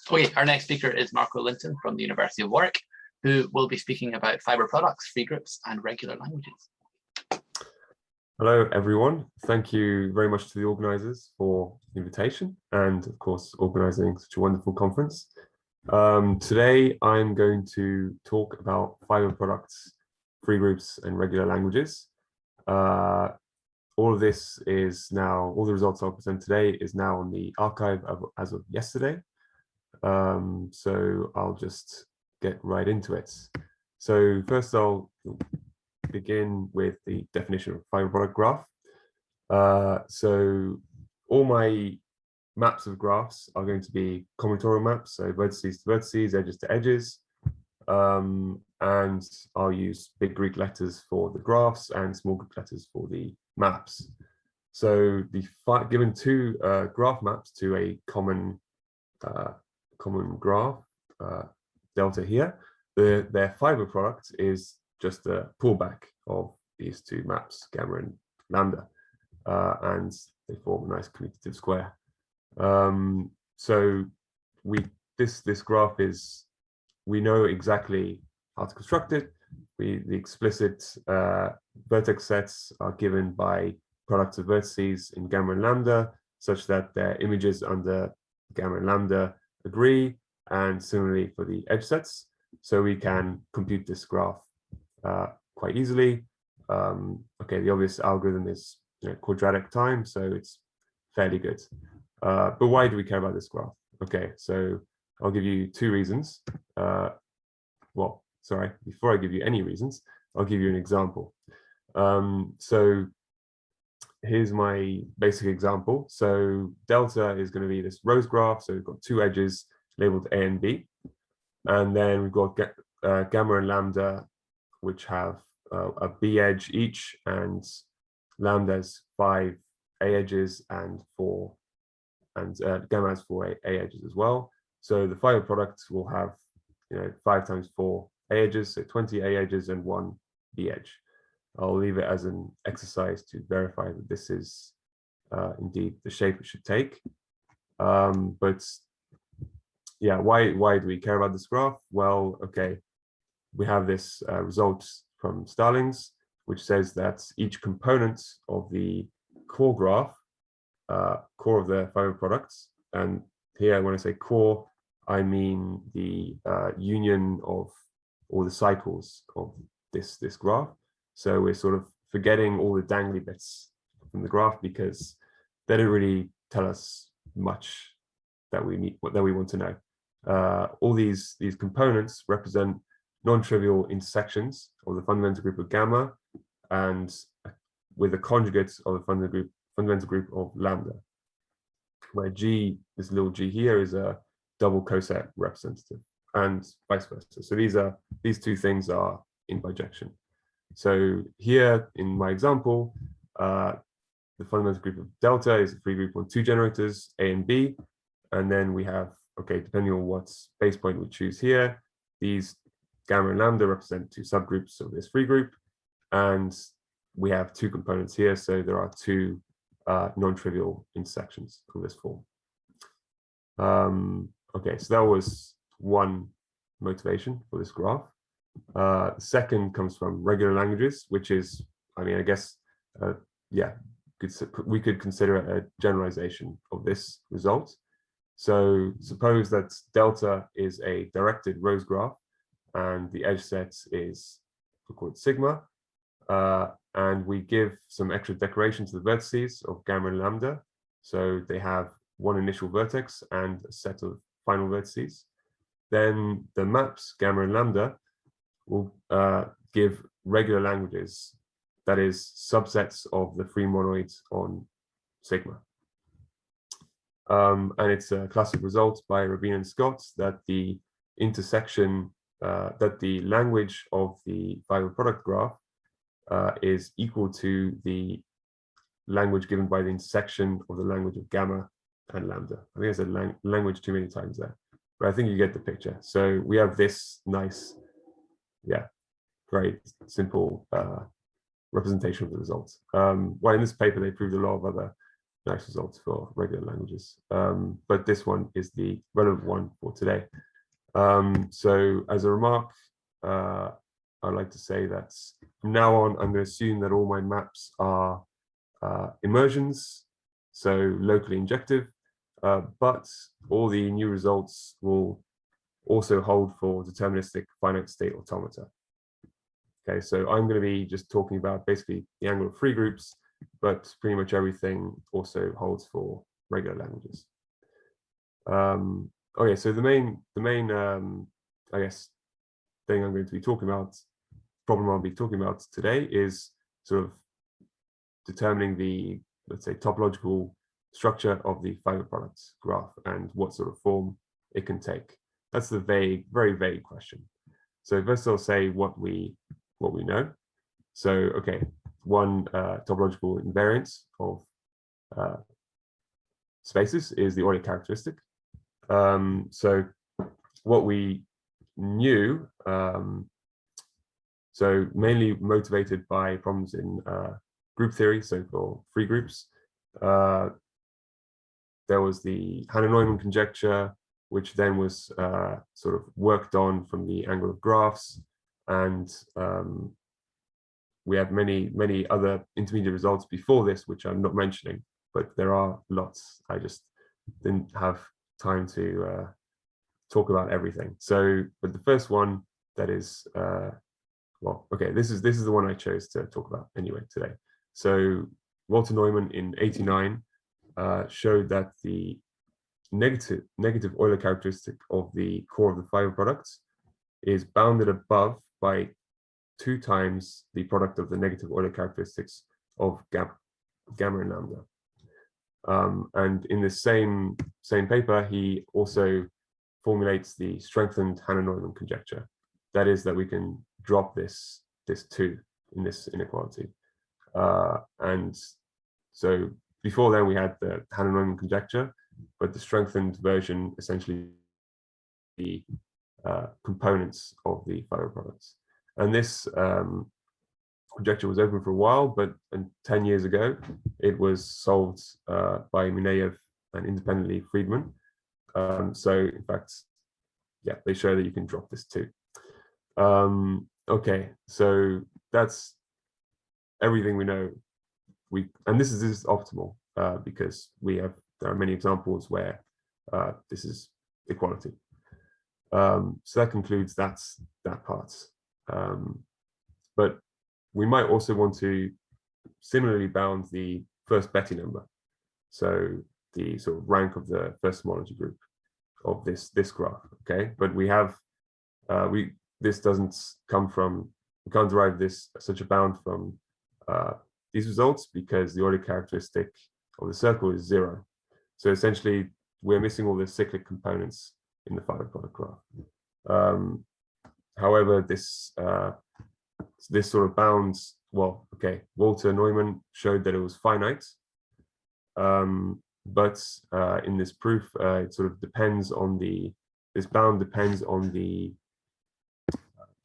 Okay, our next speaker is Linton from the University of Warwick, who will be speaking about Fibre products, free groups, and regular languages. Hello, everyone. Thank you very much to the organisers for the invitation and, of course, organising such a wonderful conference. Today, I'm going to talk about Fibre products, free groups, and regular languages. All of this is now, all the results I'll present today is now on the archive as of yesterday. So I'll just get right into it. So first I'll begin with the definition of Fibre product graph. So all my maps of graphs are going to be combinatorial maps, so vertices to vertices, edges to edges. And I'll use big Greek letters for the graphs and small Greek letters for the maps. So given two graph maps to a common graph, delta here, their Fibre product is just a pullback of these two maps, gamma and lambda, and they form a nice commutative square. So this graph is, we know exactly how to construct it. The explicit vertex sets are given by products of vertices in gamma and lambda, such that their images under gamma and lambda agree, and similarly for the edge sets. So we can compute this graph quite easily. Okay, the obvious algorithm is quadratic time, so it's fairly good. But why do we care about this graph? Okay, so I'll give you two reasons. Well, sorry, before I give you any reasons, I'll give you an example. So here's my basic example. So delta is going to be this rows graph. So we've got two edges labeled A and B. And then we've got gamma and lambda, which have a B edge each, and lambda has 5 A edges and 4, and gamma has 4 A edges as well. So the Fibre product will have 5 times 4 A edges, so 20 A edges and 1 B edge. I'll leave it as an exercise to verify that this is indeed the shape it should take. But yeah, why do we care about this graph? Well, okay, we have this result from Starling's, which says that each component of the core graph, core of the Fibre products, and here when I say core, I mean the union of all the cycles of this graph. So we're sort of forgetting all the dangly bits from the graph because they don't really tell us much that we need, that we want to know. All these components represent non-trivial intersections of the fundamental group of gamma, and with the conjugates of the fundamental group of lambda, where G, this little g here, is a double coset representative, and vice versa. So these two things are in bijection. So here in my example, the fundamental group of delta is a free group on 2 generators, A and B, and then we have, okay, depending on what base point we choose here, these gamma and lambda represent 2 subgroups of this free group, and we have 2 components here, so there are 2 non-trivial intersections of this form. Okay, so that was one motivation for this graph. The second comes from regular languages, which is, I mean, I guess, yeah, we could consider it a generalization of this result. So suppose that delta is a directed rows graph, and the edge set is called sigma, and we give some extra decoration to the vertices of gamma and lambda, so they have one initial vertex and a set of final vertices. Then the maps gamma and lambda will give regular languages, that is subsets of the free monoids on sigma. And it's a classic result by Rabin and Scott that the intersection, that the language of the Fibre product graph is equal to the language given by the intersection of the language of gamma and lambda. I think I said language too many times there, but I think you get the picture. So we have this nice, yeah, very simple representation of the results. Well, in this paper, they proved a lot of other nice results for regular languages. But this one is the relevant one for today. So as a remark, I'd like to say that from now on, I'm going to assume that all my maps are immersions, so locally injective, but all the new results will also hold for deterministic finite state automata. Okay, so I'm going to be just talking about basically the angle of free groups, but pretty much everything also holds for regular languages. Okay, so the main I guess thing I'm going to be talking about, problem I'll be talking about today is sort of determining the, let's say, topological structure of the Fibre products graph and what sort of form it can take. That's the vague, very vague question. So first I'll say what we know. So okay, one topological invariance of spaces is the Euler characteristic. So what we knew, so mainly motivated by problems in group theory, so for free groups, there was the Neumann conjecture, which then was sort of worked on from the angle of graphs, and we have many other intermediate results before this, which I'm not mentioning, but there are lots. I just didn't have time to talk about everything. So, but the first one that is, well, okay, this is the one I chose to talk about anyway today. So Walter Neumann in '89 showed that the negative Euler characteristic of the core of the Fibre products is bounded above by 2 times the product of the negative Euler characteristics of gamma and lambda. And in this same paper, he also formulates the strengthened Neumann conjecture. That is that we can drop this 2 in this inequality. And so before then we had the Neumann conjecture, but the strengthened version essentially the components of the Fibre products. And this conjecture was open for a while, but 10 years ago, it was solved by Mineyev and independently Friedman. So in fact, yeah, they show that you can drop this too. Okay, so that's everything we know. And this is optimal because there are many examples where this is equality. So that concludes that part. But we might also want to similarly bound the first Betti number. So the sort of rank of the first homology group of this graph, okay? But we have, this doesn't come from, we can't derive such a bound from these results because the Euler characteristic of the circle is 0. So essentially, we're missing all the cyclic components in the Fibre product graph. However, this sort of bounds, well, okay, Walter Neumann showed that it was finite, but in this proof, it sort of depends on this bound depends on the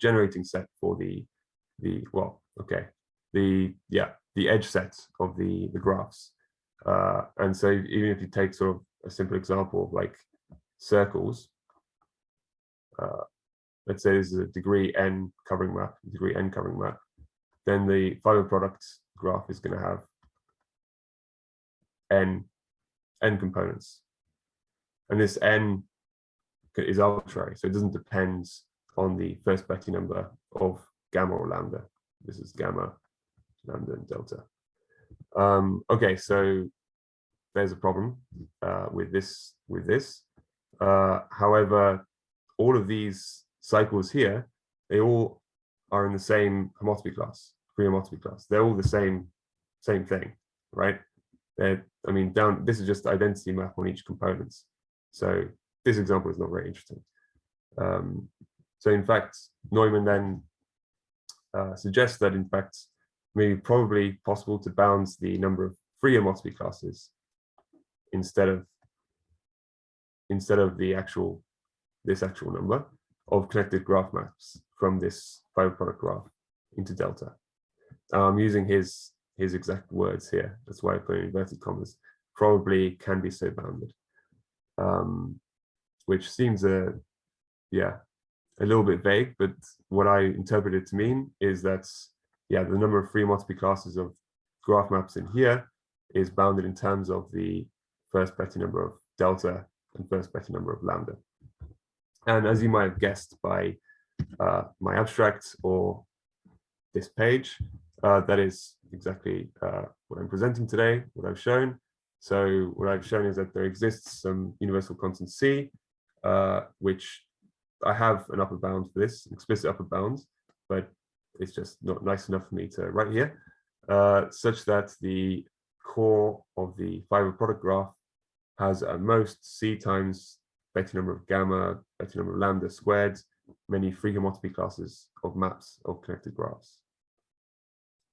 generating set for the edge set of the graphs. And so even if you take sort of a simple example of like circles, let's say this is a degree n covering map, then the Fibre product graph is going to have n components. And this n is arbitrary, so it doesn't depend on the first Betti number of gamma or lambda. This is gamma, lambda, and delta. Okay, so there's a problem with this. However, all of these cycles here, they all are in the same homotopy class, free homotopy class. They're all the same thing, right? This is just identity map on each component. So this example is not very interesting. So in fact, Neumann then suggests that in fact, maybe probably possible to bound the number of free homotopy classes instead of this actual number of connected graph maps from this Fibre product graph into delta. I'm using his exact words here. That's why I put in inverted commas. probably can be so bounded, which seems a little bit vague, but what I interpret it to mean is that the number of free multiply classes of graph maps in here is bounded in terms of the first Betti number of delta and first Betti number of lambda. And as you might have guessed by my abstract or this page, that is exactly what I'm presenting today, what I've shown. So what I've shown is that there exists some universal constant C, which I have an upper bound for this, explicit upper bound, but it's just not nice enough for me to write here, such that the core of the Fibre product graph has at most C times Betti number of gamma, Betti number of lambda squared, many free homotopy classes of maps of connected graphs.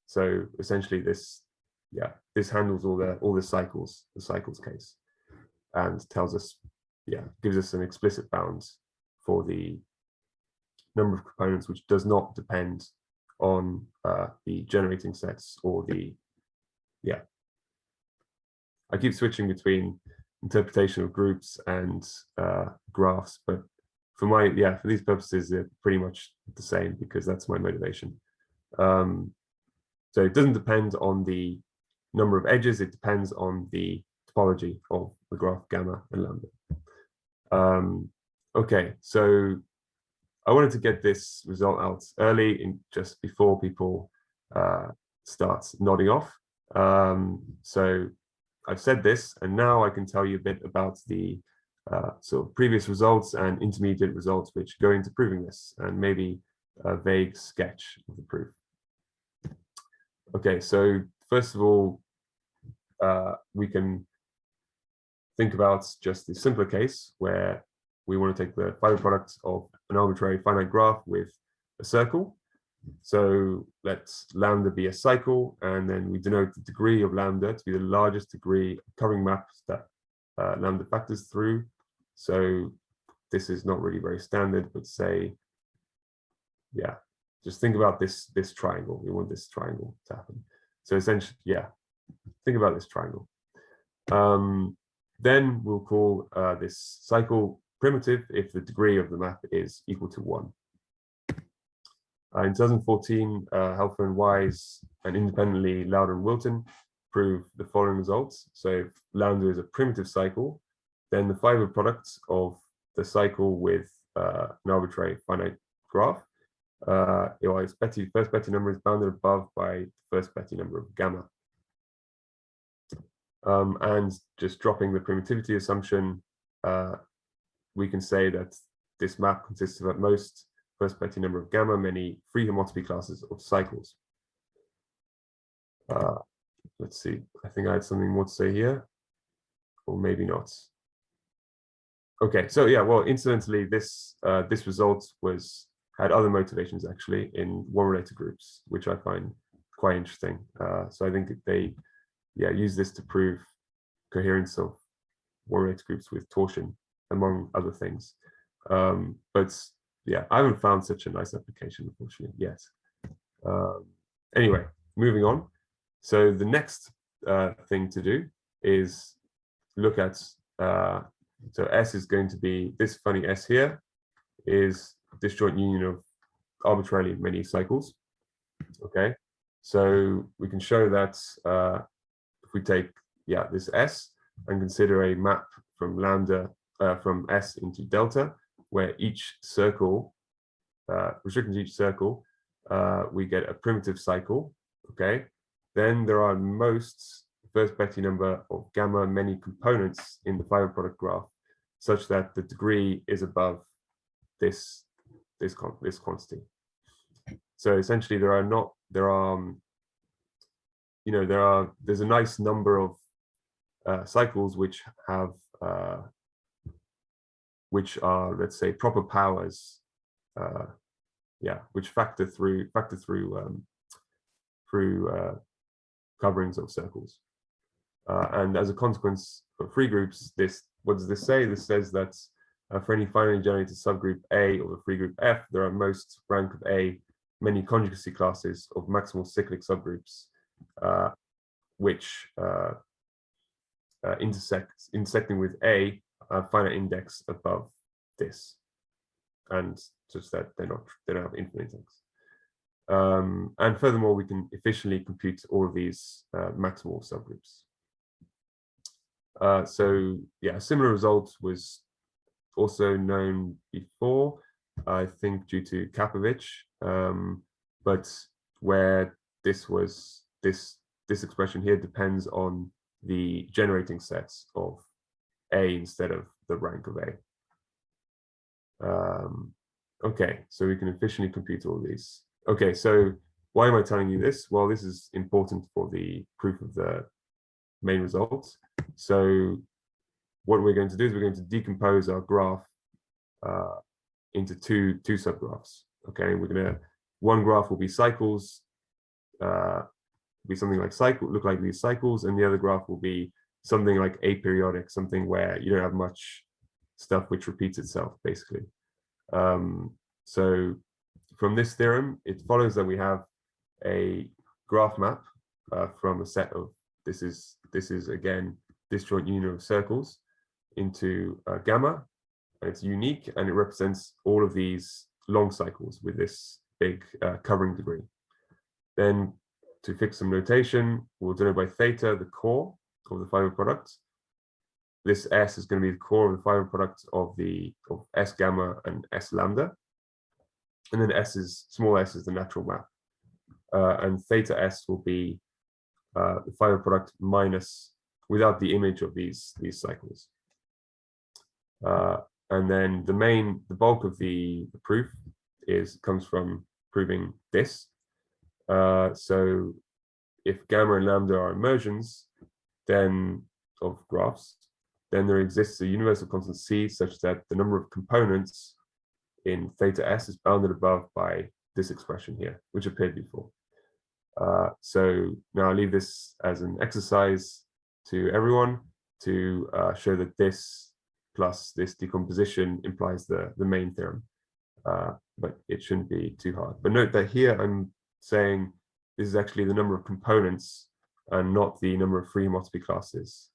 So essentially this handles all the cycles case, and tells us, gives us an explicit bound for the number of components, which does not depend on the generating sets or the, I keep switching between interpretation of groups and graphs, but for these purposes, they're pretty much the same because that's my motivation. So it doesn't depend on the number of edges, it depends on the topology of the graph gamma and lambda. Okay, so I wanted to get this result out early, just before people start nodding off. So I've said this, and now I can tell you a bit about the sort of previous results and intermediate results which go into proving this, and maybe a vague sketch of the proof. Okay, so first of all, we can think about just the simpler case where we want to take the Fibre product of an arbitrary finite graph with a circle. So let's lambda be a cycle, and then we denote the degree of lambda to be the largest degree covering maps that lambda factors through. So this is not really very standard, but say, just think about this triangle. We want this triangle to happen. So essentially, think about this triangle. Then we'll call this cycle primitive if the degree of the map is equal to 1. In 2014, Helfer and Wise, and independently Lauder and Wilton, proved the following results. So if lambda is a primitive cycle, then the Fibre product of the cycle with an arbitrary finite graph, its first Betti number is bounded above by the first Betti number of gamma. And just dropping the primitivity assumption, we can say that this map consists of at most first Betti number of gamma, many free homotopy classes of cycles. Let's see, I think I had something more to say here, or maybe not. Okay, so well, incidentally, this result had other motivations actually in one-related groups, which I find quite interesting. So I think they use this to prove coherence of one-related groups with torsion, among other things. But I haven't found such a nice application, unfortunately, yet. Anyway, moving on. So the next thing to do is look at, so S is going to be, this funny S here is disjoint union of arbitrarily many cycles. Okay, so we can show that if we take this S and consider a map from lambda from S into delta, where each circle, restricting to each circle, we get a primitive cycle. Okay, then there are most first Betti number of gamma many components in the Fibre product graph, such that the degree is above this quantity. So essentially, there's a nice number of cycles which have which are, let's say, proper powers, which factor through coverings of circles. And as a consequence for free groups, what does this say? This says that for any finally generated subgroup A of the free group F, there are most rank of A many conjugacy classes of maximal cyclic subgroups, which intersecting with a finite index above this, and such that they don't have infinite index. And furthermore, we can efficiently compute all of these maximal subgroups. So yeah, a similar result was also known before, I think due to Kapovich, but where this expression here depends on the generating sets of A instead of the rank of A. Okay, so we can efficiently compute all these. Okay, so why am I telling you this? Well, this is important for the proof of the main results. So what we're going to do is we're going to decompose our graph into two subgraphs. Okay, one graph will be cycles, be something like look like these cycles, and the other graph will be something like aperiodic, something where you don't have much stuff which repeats itself, basically. So from this theorem, it follows that we have a graph map from a set of this is again disjoint union of circles into gamma, and it's unique, and it represents all of these long cycles with this big covering degree. Then to fix some notation, we'll denote by theta the core of the Fibre product. This S is going to be the core of the Fibre product of S gamma and S lambda. And then small s is the natural map. And theta S will be the Fibre product minus, without the image of these cycles. And then the bulk of the proof comes from proving this. So if gamma and lambda are immersions of graphs, then there exists a universal constant C such that the number of components in theta S is bounded above by this expression here, which appeared before. So now I'll leave this as an exercise to everyone to show that this plus this decomposition implies the main theorem, but it shouldn't be too hard. But note that here I'm saying this is actually the number of components and not the number of free homotopy classes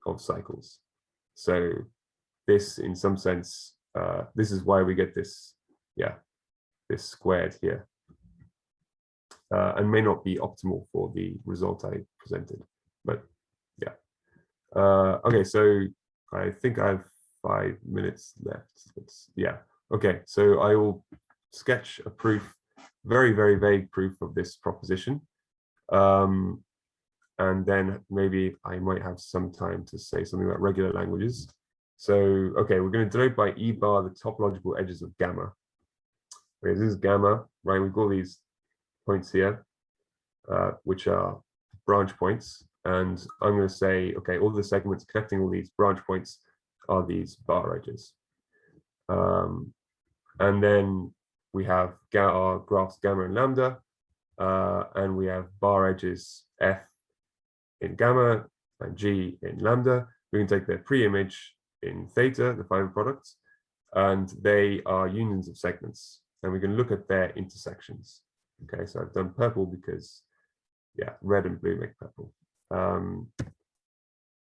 of cycles. So this, in some sense, this is why we get this, this squared here, and may not be optimal for the result I presented, but yeah. Okay, so I think I have 5 minutes left. Okay, so I will sketch a proof, very, very vague proof of this proposition. And then maybe I might have some time to say something about regular languages. So, okay, we're going to denote by E bar the topological edges of gamma. Okay, this is gamma, right? We've got these points here, which are branch points. And I'm going to say, okay, all the segments connecting all these branch points are these bar edges. And then we have our graphs gamma and lambda, and we have bar edges F in gamma and G in lambda. We can take their pre-image in theta, the Fibre products, and they are unions of segments, and we can look at their intersections. Okay, so I've done purple because, red and blue make purple.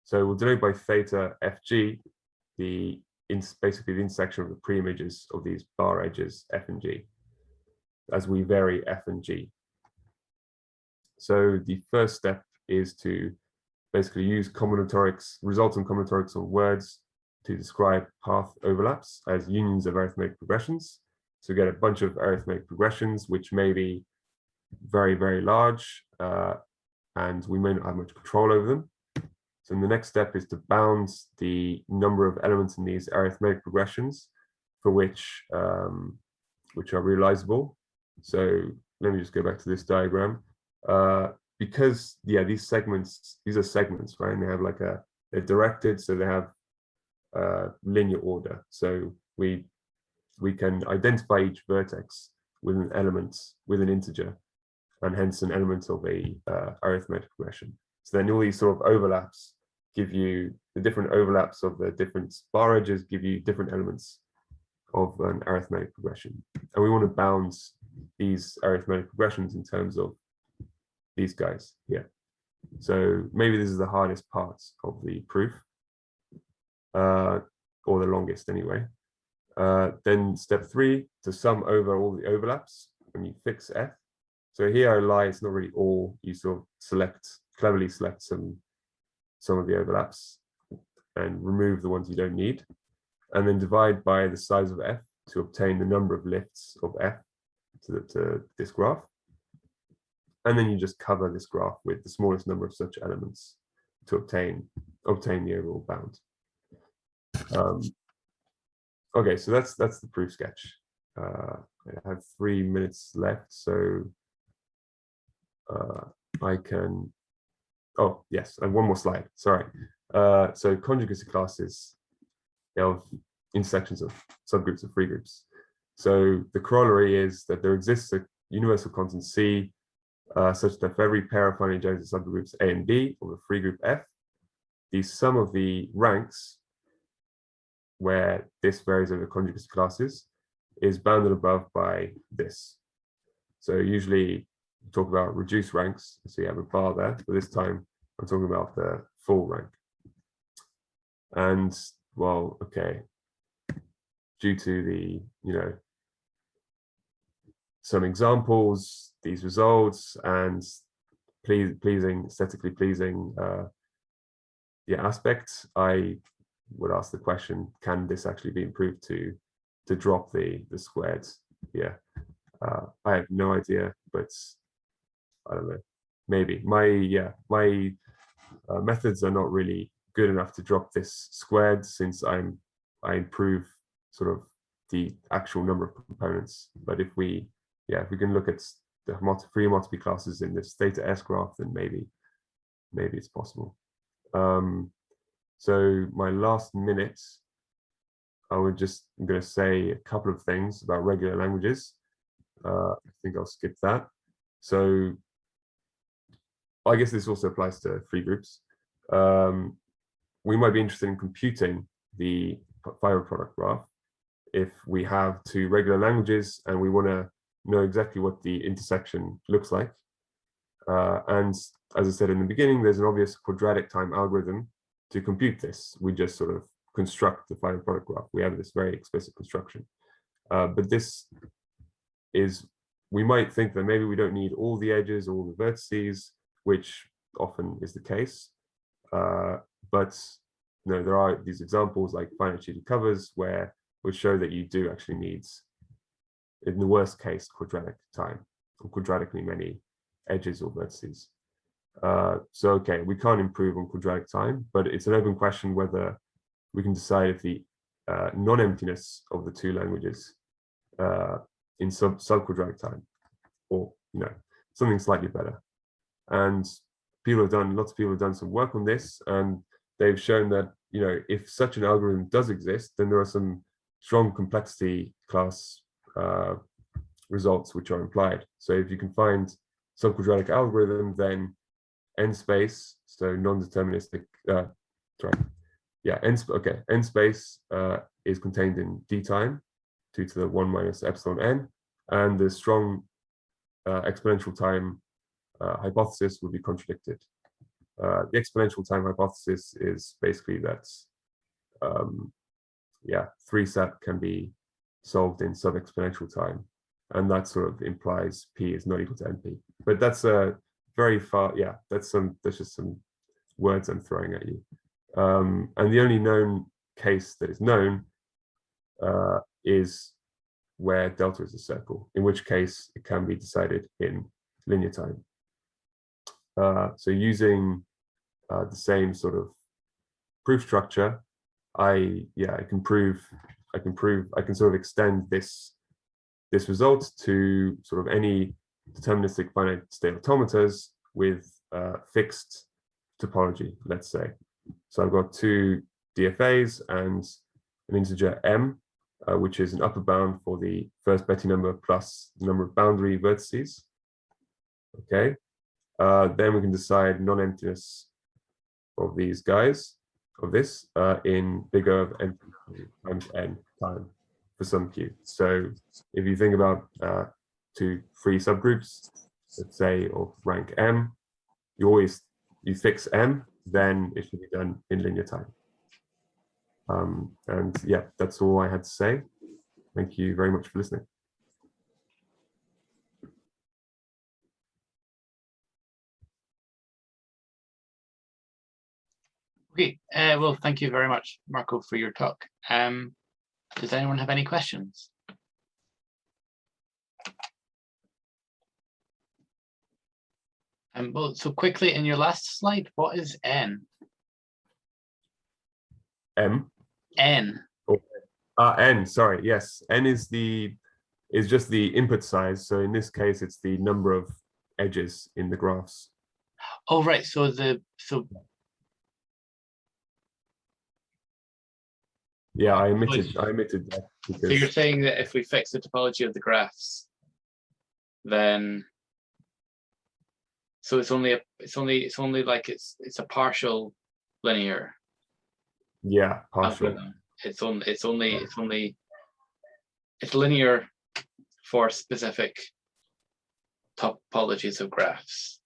So we'll denote by theta FG basically the intersection of the pre-images of these bar edges F and G, as we vary F and G. So the first step is to basically use resultant combinatorics on words to describe path overlaps as unions of arithmetic progressions. So we get a bunch of arithmetic progressions, which may be very, very large, and we may not have much control over them. So the next step is to bound the number of elements in these arithmetic progressions for which are realizable. So let me just go back to this diagram. Because these are segments, right? And they have they're directed, so they have linear order. So we can identify each vertex with an element, with an integer, and hence an element of a arithmetic progression. So then all these sort of overlaps give you the different overlaps of the different bar edges, give you different elements of an arithmetic progression. And we want to bound these arithmetic progressions in terms of these guys here. So maybe this is the hardest part of the proof, or the longest anyway. Then step 3, to sum over all the overlaps when you fix f. So here I lie, it's not really all, you sort of cleverly select some of the overlaps and remove the ones you don't need, and then divide by the size of f to obtain the number of lifts of f to this graph. And then you just cover this graph with the smallest number of such elements to obtain the overall bound. Okay, so that's the proof sketch. I have 3 minutes left, so I can. Oh yes, and one more slide. Sorry. So conjugacy classes of intersections of subgroups of free groups. So the corollary is that there exists a universal constant C such that for every pair of finely generated subgroups A and B of the free group F, the sum of the ranks, where this varies over conjugacy classes, is bounded above by this. So usually we talk about reduced ranks, so you have a bar there, but this time I'm talking about the full rank. And well, okay, due to the, some examples, these results, and aesthetically pleasing aspects, I would ask the question, can this actually be improved to drop the squareds here? I have no idea, but I don't know. Maybe my methods are not really good enough to drop this squared, since I improve sort of the actual number of components. But if we can look at the free homotopy classes in this theta S graph, then maybe it's possible. So my last minute, I'm going to say a couple of things about regular languages. I think I'll skip that. So I guess this also applies to free groups. We might be interested in computing the Fibre product graph if we have 2 regular languages and we want to know exactly what the intersection looks like. And as I said in the beginning, there's an obvious quadratic time algorithm to compute this. We just sort of construct the Fibre product graph. We have this very explicit construction. But this is, we might think that maybe we don't need all the edges, all the vertices, which often is the case. But there are these examples like finite sheeted covers which show that you do actually need, in the worst case, quadratic time, or quadratically many edges or vertices. So okay, we can't improve on quadratic time, but it's an open question whether we can decide if the non-emptiness of the 2 languages in sub-quadratic time, or something slightly better. And lots of people have done some work on this, and they've shown that if such an algorithm does exist, then there are some strong complexity class results which are implied. So if you can find subquadratic algorithm, then n space, so non-deterministic, n space is contained in d time 2 to the 1 minus epsilon n, and the strong exponential time hypothesis would be contradicted. The exponential time hypothesis is basically that 3-SAT can be solved in sub-exponential time, and that sort of implies p is not equal to np. But that's a very far, that's just some words I'm throwing at you. And the only known case that is known is where delta is a circle, in which case it can be decided in linear time. So using the same sort of proof structure, I can sort of extend this result to sort of any deterministic finite state automatas with fixed topology, let's say. So I've got 2 DFAs and an integer m, which is an upper bound for the first Betti number plus the number of boundary vertices. Okay. Then we can decide non-emptiness of these guys, of this, in big O of n times n time for some q. So if you think about 2 free subgroups, let's say of rank m, you always you fix M, then it should be done in linear time. And yeah, that's all I had to say. Thank you very much for listening. Okay, well, thank you very much, Marco, for your talk. Does anyone have any questions? Well, so quickly, in your last slide, what is N? M? N. Oh, N, sorry, yes. N is just the input size. So in this case, it's the number of edges in the graphs. Oh, right, so yeah, I omitted that because... So you're saying that if we fix the topology of the graphs, then so it's only like it's a partial linear. Yeah, partial. Algorithm. It's linear for specific topologies of graphs.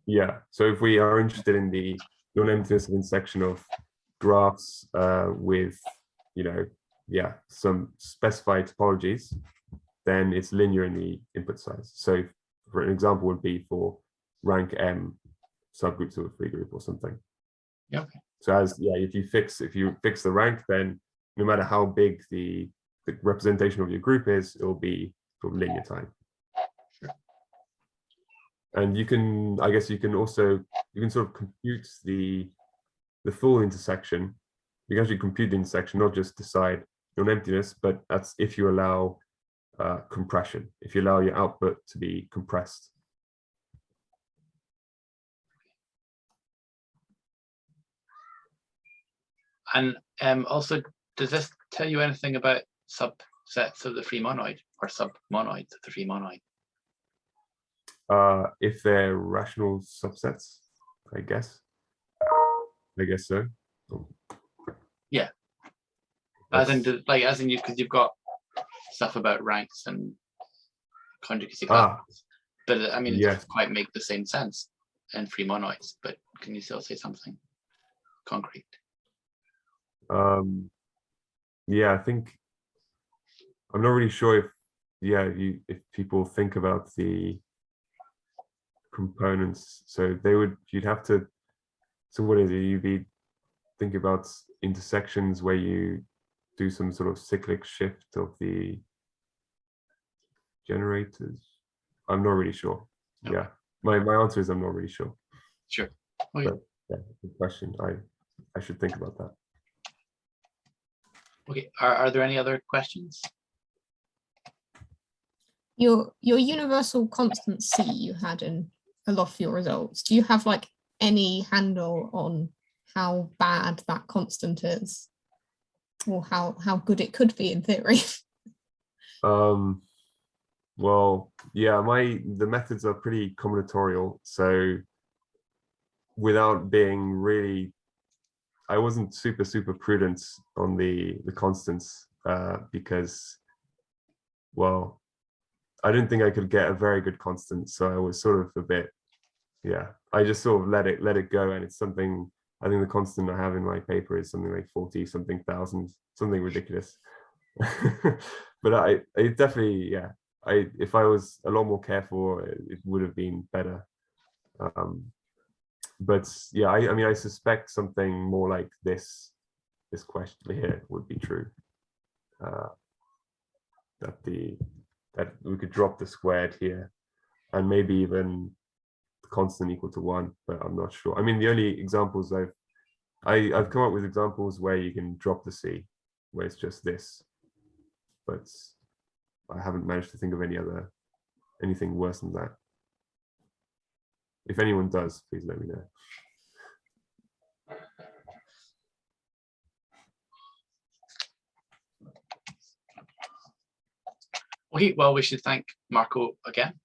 Yeah. So if we are interested in the non-emptiness of intersection of graphs with, some specified topologies, then it's linear in the input size. So for an example would be for rank M subgroups of a free group or something. Yeah. Okay. So if you fix the rank, then no matter how big the representation of your group is, it will be sort of linear time. Sure. And you can sort of compute the full intersection. You can actually compute the intersection, not just decide non-emptiness, but that's if you allow compression, if you allow your output to be compressed. And also, does this tell you anything about subsets of the free monoid or submonoids of the free monoid? If they're rational subsets, I guess so. Yeah. As in you, because you've got stuff about ranks and conjugacy classes. But I mean, it doesn't quite make the same sense in free monoids. But can you still say something concrete? Yeah, I think I'm not really sure if people think about the components. So you'd have to. So what is it? You'd be thinking about intersections where you do some sort of cyclic shift of the generators. I'm not really sure. Okay. Yeah, my answer is I'm not really sure. Sure. Okay. But yeah, good question. I should think about that. Okay. Are there any other questions? Your universal constant C you had in a lot of your results. Do you have like any handle on how bad that constant is, or how good it could be in theory? Well, yeah, the methods are pretty combinatorial. So without being really, I wasn't super prudent on the constants because, well, I didn't think I could get a very good constant. So I was sort of a bit, I just sort of let it go. And it's something, I think the constant I have in my paper is something like 40-something thousand, something ridiculous. But I definitely, if I was a lot more careful, it would have been better. But yeah, I mean, I suspect something more like this question here would be true. That we could drop the squared here, and maybe even the constant equal to 1, but I'm not sure. I mean, the only examples I've come up with examples where you can drop the C, where it's just this, but I haven't managed to think of anything worse than that. If anyone does, please let me know. Okay, well, we should thank Marco again